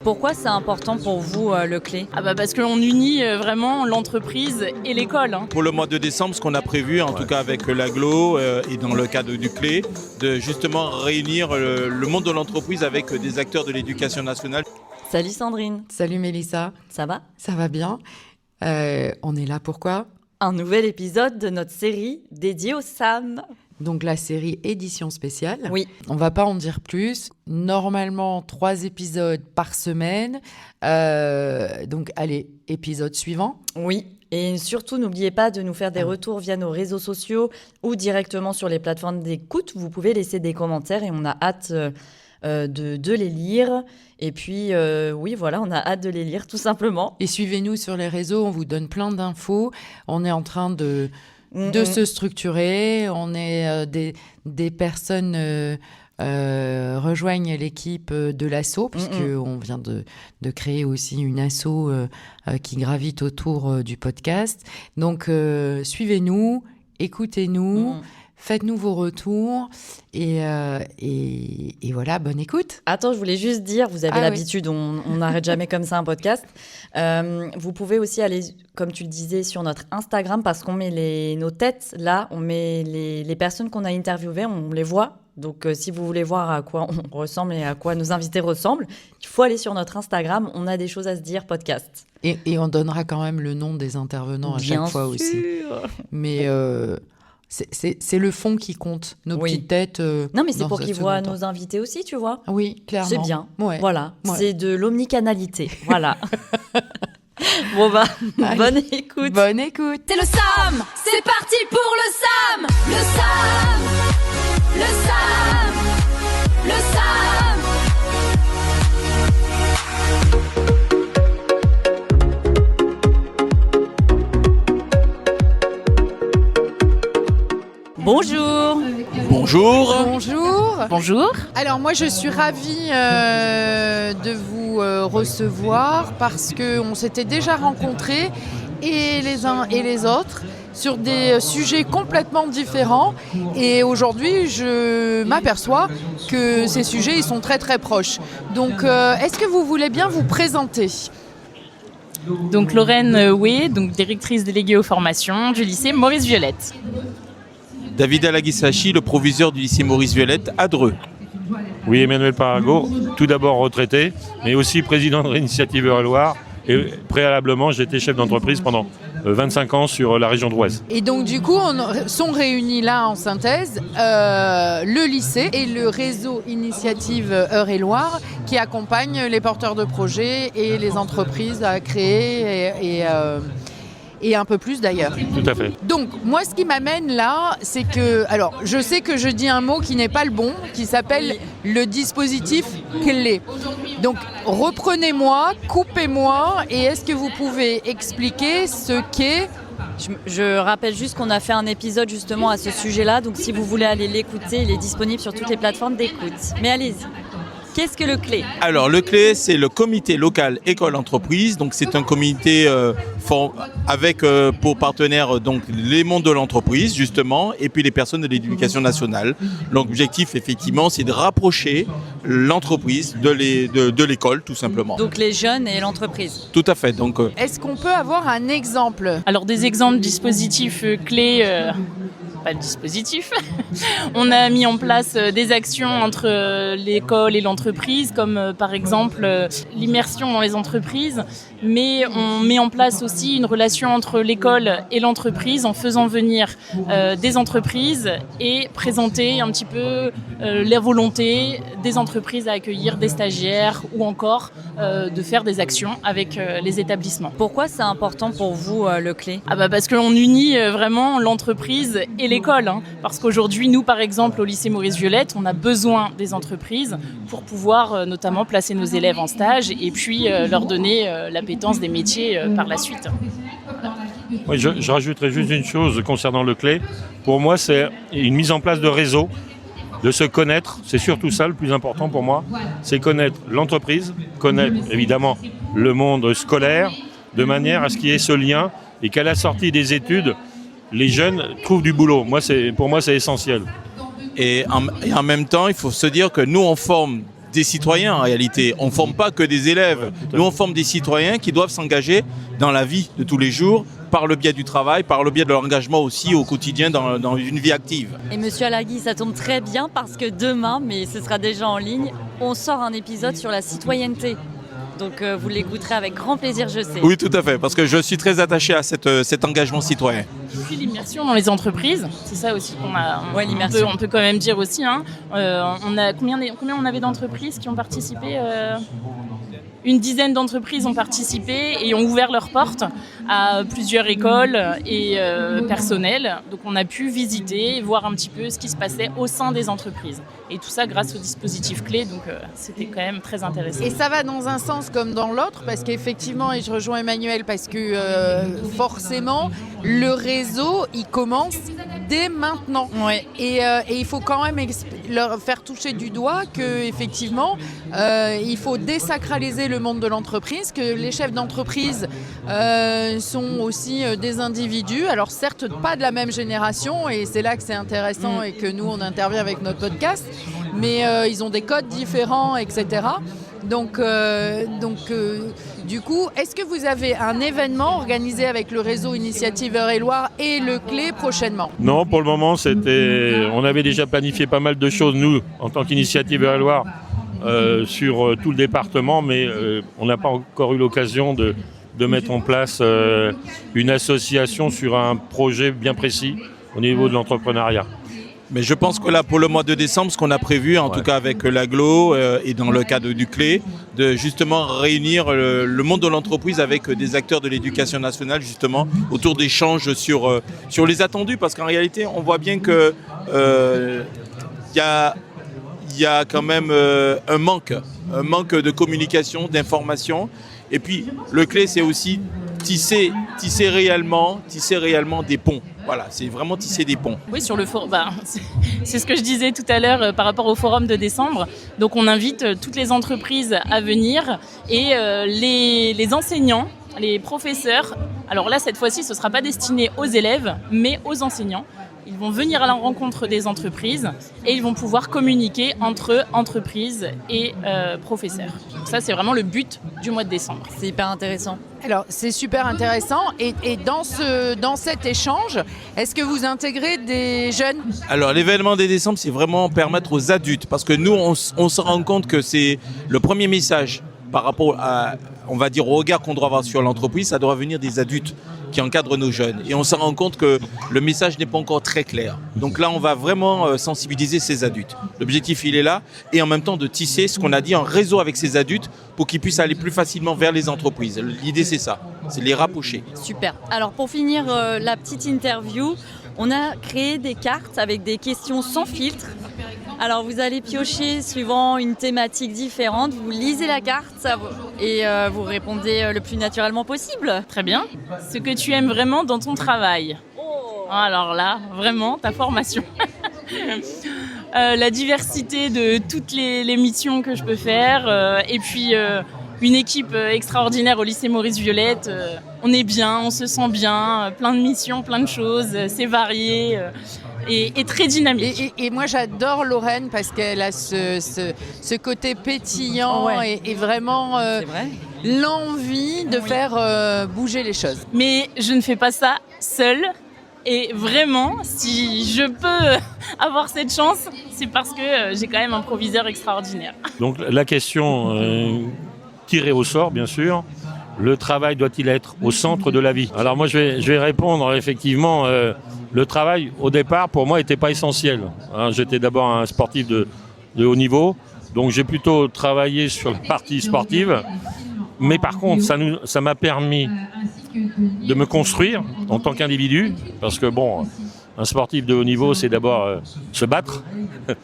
Pourquoi c'est important pour vous le clé ? Parce qu'on unit vraiment l'entreprise et l'école. Pour le mois de décembre, ce qu'on a prévu, en tout cas avec l'AGLO et dans le cadre du clé, de justement réunir le monde de l'entreprise avec des acteurs de l'éducation nationale. Salut Sandrine. Salut Mélissa. Ça va ? Ça va bien. On est là pourquoi ? Un nouvel épisode de notre série dédiée aux SAM. Donc la série édition spéciale. Oui. On va pas en dire plus. Normalement, 3 épisodes par semaine. Donc allez, épisode suivant. Oui. Et surtout, n'oubliez pas de nous faire des retours via nos réseaux sociaux ou directement sur les plateformes d'écoute. Vous pouvez laisser des commentaires et on a hâte de les lire. Et puis, oui, voilà, on a hâte de les lire, tout simplement. Et suivez-nous sur les réseaux, on vous donne plein d'infos. On est en train de se structurer. On est des personnes rejoignent l'équipe de l'asso, puisqu'on vient de créer aussi une asso qui gravite autour du podcast. Donc, suivez-nous, écoutez-nous. Faites-nous vos retours et voilà, bonne écoute. Attends, je voulais juste dire, vous avez l'habitude, on n'arrête jamais comme ça un podcast. Vous pouvez aussi aller, comme tu le disais, sur notre Instagram parce qu'on met nos têtes là, on met les personnes qu'on a interviewées, on les voit. Donc, si vous voulez voir à quoi on ressemble et à quoi nos invités ressemblent, il faut aller sur notre Instagram. On a des choses à se dire, podcast. Et on donnera quand même le nom des intervenants à chaque fois aussi. Mais... C'est le fond qui compte, nos petites têtes. Non, mais c'est pour qu'ils voient nos invités aussi, tu vois. Oui, clairement. C'est bien. Ouais. Voilà, ouais. C'est de l'omnicanalité. Voilà. Bon, bonne écoute. Bonne écoute. C'est le SAM, c'est parti pour le SAM. Le SAM, le SAM, le SAM. Bonjour. Bonjour. Bonjour. Bonjour. Alors moi je suis ravie de vous recevoir parce qu'on s'était déjà rencontrés et les uns et les autres sur des sujets complètement différents et aujourd'hui je m'aperçois que ces sujets ils sont très très proches. Donc est-ce que vous voulez bien vous présenter ? Donc Lorraine Houé, donc directrice déléguée aux formations du lycée Maurice Violette. David Alagissachi, le proviseur du lycée Maurice Violette à Dreux. Oui, Emmanuel Parago, tout d'abord retraité, mais aussi président de l'Initiative Eure-et-Loire. Et préalablement, j'étais chef d'entreprise pendant 25 ans sur la région de l'Oise. Et donc du coup, sont réunis là en synthèse le lycée et le réseau Initiative Eure-et-Loire qui accompagne les porteurs de projets et les entreprises à créer et un peu plus d'ailleurs. Tout à fait. Donc, moi, ce qui m'amène là, c'est que... Alors, je sais que je dis un mot qui n'est pas le bon, qui s'appelle le dispositif clé. Donc, reprenez-moi, coupez-moi, et est-ce que vous pouvez expliquer ce qu'est... Je rappelle juste qu'on a fait un épisode justement à ce sujet-là, donc si vous voulez aller l'écouter, il est disponible sur toutes les plateformes d'écoute. Mais allez-y. Qu'est-ce que le clé ? Alors, le clé, c'est le comité local école-entreprise. Donc, c'est un comité avec pour partenaires donc, les mondes de l'entreprise, justement, et puis les personnes de l'éducation nationale. Donc, l'objectif, effectivement, c'est de rapprocher l'entreprise de l'école, tout simplement. Donc, les jeunes et l'entreprise. Tout à fait. Donc, Est-ce qu'on peut avoir un exemple ? Alors des exemples de dispositifs clés, pas de dispositifs. On a mis en place des actions entre l'école et l'entreprise, comme par exemple l'immersion dans les entreprises, mais on met en place aussi une relation entre l'école et l'entreprise en faisant venir des entreprises et présenter un petit peu la volonté des entreprises à accueillir des stagiaires ou encore de faire des actions avec les établissements. Pourquoi c'est important pour vous le clé ? Parce qu'on unit vraiment l'entreprise et l'école. Parce qu'aujourd'hui, nous, par exemple, au lycée Maurice Violette, on a besoin des entreprises pour pouvoir notamment placer nos élèves en stage et puis leur donner l'appétence des métiers par la suite. Oui, je rajouterais juste une chose concernant le clé. Pour moi, c'est une mise en place de réseau, de se connaître. C'est surtout ça le plus important pour moi. C'est connaître l'entreprise, connaître évidemment le monde scolaire, de manière à ce qu'il y ait ce lien et qu'à la sortie des études, les jeunes trouvent du boulot. Pour moi, c'est essentiel. Et en même temps, il faut se dire que nous, on forme des citoyens en réalité. On ne forme pas que des élèves. Nous, on forme des citoyens qui doivent s'engager dans la vie de tous les jours, par le biais du travail, par le biais de leur engagement aussi au quotidien dans une vie active. Et Monsieur Alagui, ça tombe très bien parce que demain, mais ce sera déjà en ligne, on sort un épisode sur la citoyenneté. Donc vous l'écouterez avec grand plaisir, je sais. Oui, tout à fait, parce que je suis très attaché à cet engagement citoyen. Et puis l'immersion dans les entreprises, c'est ça aussi qu'on a. Ouais, l'immersion. On peut quand même dire aussi. Hein, on a combien on avait d'entreprises qui ont participé Une dizaine d'entreprises ont participé et ont ouvert leurs portes à plusieurs écoles et personnels. Donc on a pu visiter et voir un petit peu ce qui se passait au sein des entreprises. Et tout ça grâce au dispositif clé, donc c'était quand même très intéressant. Et ça va dans un sens comme dans l'autre, parce qu'effectivement, et je rejoins Emmanuel, parce que forcément, le réseau, il commence dès maintenant. Ouais. Et il faut quand même leur faire toucher du doigt qu'effectivement, il faut désacraliser le monde de l'entreprise, que les chefs d'entreprise sont aussi des individus, alors certes pas de la même génération, et c'est là que c'est intéressant et que nous on intervient avec notre podcast, mais ils ont des codes différents, etc. Donc, du coup, est-ce que vous avez un événement organisé avec le réseau Initiative Eure-et-Loir et le Clé prochainement ? Non, pour le moment, on avait déjà planifié pas mal de choses, nous, en tant qu'Initiative Eure-et-Loir, sur tout le département, mais on n'a pas encore eu l'occasion de mettre en place une association sur un projet bien précis au niveau de l'entrepreneuriat. Mais je pense que là, pour le mois de décembre, ce qu'on a prévu, en tout cas avec l'AGLO et dans le cadre du CLÉ, de justement réunir le monde de l'entreprise avec des acteurs de l'éducation nationale, justement, autour d'échanges sur les attendus. Parce qu'en réalité, on voit bien que y a quand même un manque de communication, d'information. Et puis, le CLÉ, c'est aussi tisser réellement des ponts. Voilà, c'est vraiment tisser des ponts. Oui, sur le forum, c'est ce que je disais tout à l'heure par rapport au forum de décembre. Donc on invite toutes les entreprises à venir et les enseignants, les professeurs. Alors là, cette fois-ci, ce ne sera pas destiné aux élèves, mais aux enseignants. Ils vont venir à la rencontre des entreprises et ils vont pouvoir communiquer entre entreprises et professeurs. Donc ça, c'est vraiment le but du mois de décembre. C'est hyper intéressant. Alors, c'est super intéressant. Et dans cet échange, est-ce que vous intégrez des jeunes ? Alors, l'événement de décembre, c'est vraiment permettre aux adultes. Parce que nous, on se rend compte que c'est le premier message par rapport à, on va dire, au regard qu'on doit avoir sur l'entreprise, ça doit venir des adultes qui encadrent nos jeunes. Et on se rend compte que le message n'est pas encore très clair. Donc là, on va vraiment sensibiliser ces adultes. L'objectif, il est là. Et en même temps, de tisser, ce qu'on a dit, un réseau avec ces adultes pour qu'ils puissent aller plus facilement vers les entreprises. L'idée, c'est ça. C'est de les rapprocher. Super. Alors, pour finir la petite interview, on a créé des cartes avec des questions sans filtre. Alors, vous allez piocher suivant une thématique différente. Vous lisez la carte et vous répondez le plus naturellement possible. Très bien. Ce que tu aimes vraiment dans ton travail. Alors là, vraiment, ta formation. La diversité de toutes les missions que je peux faire. Et puis, une équipe extraordinaire au lycée Maurice Violette. On est bien, on se sent bien. Plein de missions, plein de choses. C'est varié. Et très dynamique. Et moi, j'adore Lorraine parce qu'elle a ce côté pétillant et vraiment l'envie de faire bouger les choses. Mais je ne fais pas ça seule. Et vraiment, si je peux avoir cette chance, c'est parce que j'ai quand même un proviseur extraordinaire. Donc la question tirée au sort, bien sûr. Le travail doit-il être au centre de la vie ? Alors moi, je vais répondre effectivement. Le travail, au départ, pour moi, n'était pas essentiel. J'étais d'abord un sportif de haut niveau, donc j'ai plutôt travaillé sur la partie sportive. Mais par contre, ça m'a permis de me construire en tant qu'individu, parce que un sportif de haut niveau, c'est d'abord se battre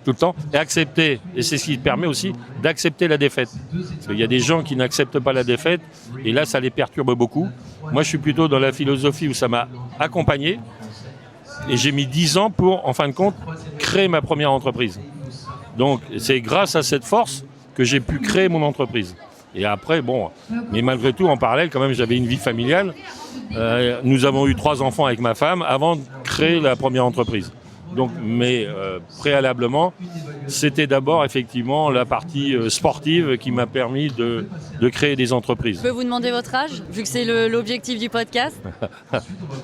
tout le temps et accepter. Et c'est ce qui permet aussi d'accepter la défaite. Parce qu'il y a des gens qui n'acceptent pas la défaite, et là, ça les perturbe beaucoup. Moi, je suis plutôt dans la philosophie où ça m'a accompagné. Et j'ai mis 10 ans pour, en fin de compte, créer ma première entreprise. Donc, c'est grâce à cette force que j'ai pu créer mon entreprise. Et après, mais malgré tout, en parallèle, quand même, j'avais une vie familiale. Nous avons eu 3 enfants avec ma femme avant de créer la première entreprise. Donc, mais préalablement, c'était d'abord effectivement la partie sportive qui m'a permis de créer des entreprises. Je peux vous demander votre âge, vu que c'est l'objectif du podcast?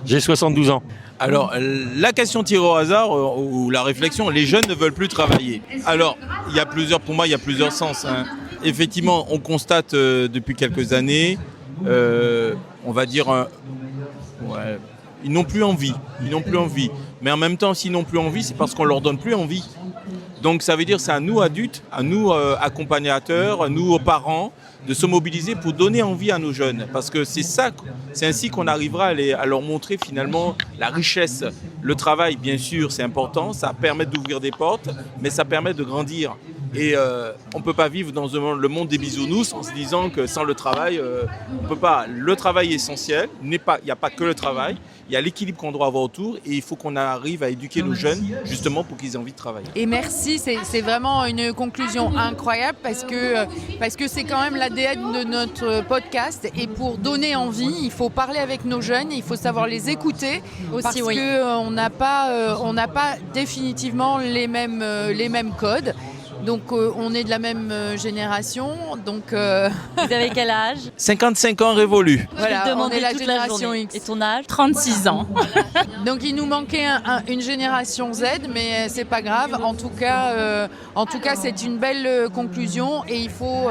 J'ai 72 ans. Alors, la question tirée au hasard ou la réflexion, les jeunes ne veulent plus travailler. Alors, pour moi, il y a plusieurs sens. Hein. Effectivement, on constate depuis quelques années, on va dire, ils n'ont plus envie. Mais en même temps, s'ils n'ont plus envie, c'est parce qu'on leur donne plus envie. Donc, ça veut dire, c'est à nous adultes, à nous accompagnateurs, à nous parents, de se mobiliser pour donner envie à nos jeunes. Parce que c'est ainsi qu'on arrivera à leur montrer finalement la richesse. Le travail, bien sûr, c'est important, ça permet d'ouvrir des portes, mais ça permet de grandir. Et on ne peut pas vivre dans le monde des bisounours en se disant que sans le travail, on ne peut pas. Le travail est essentiel, il n'y a pas que le travail, il y a l'équilibre qu'on doit avoir autour et il faut qu'on arrive à éduquer nos jeunes justement pour qu'ils aient envie de travailler. Et merci, c'est vraiment une conclusion incroyable parce que c'est quand même l'ADN de notre podcast et pour donner envie, il faut parler avec nos jeunes, il faut savoir les écouter aussi, parce qu'on n'a pas définitivement les mêmes codes. Donc on est de la même génération. Donc, Vous avez quel âge? 55 ans révolus. Voilà, Je vais te demander on est la toute génération journée. X. Et ton âge? 36 ans. Donc il nous manquait une génération Z, mais c'est pas grave. En tout cas, c'est une belle conclusion et il faut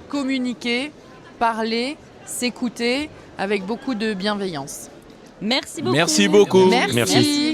communiquer, parler, s'écouter avec beaucoup de bienveillance. Merci beaucoup. Merci beaucoup. Merci.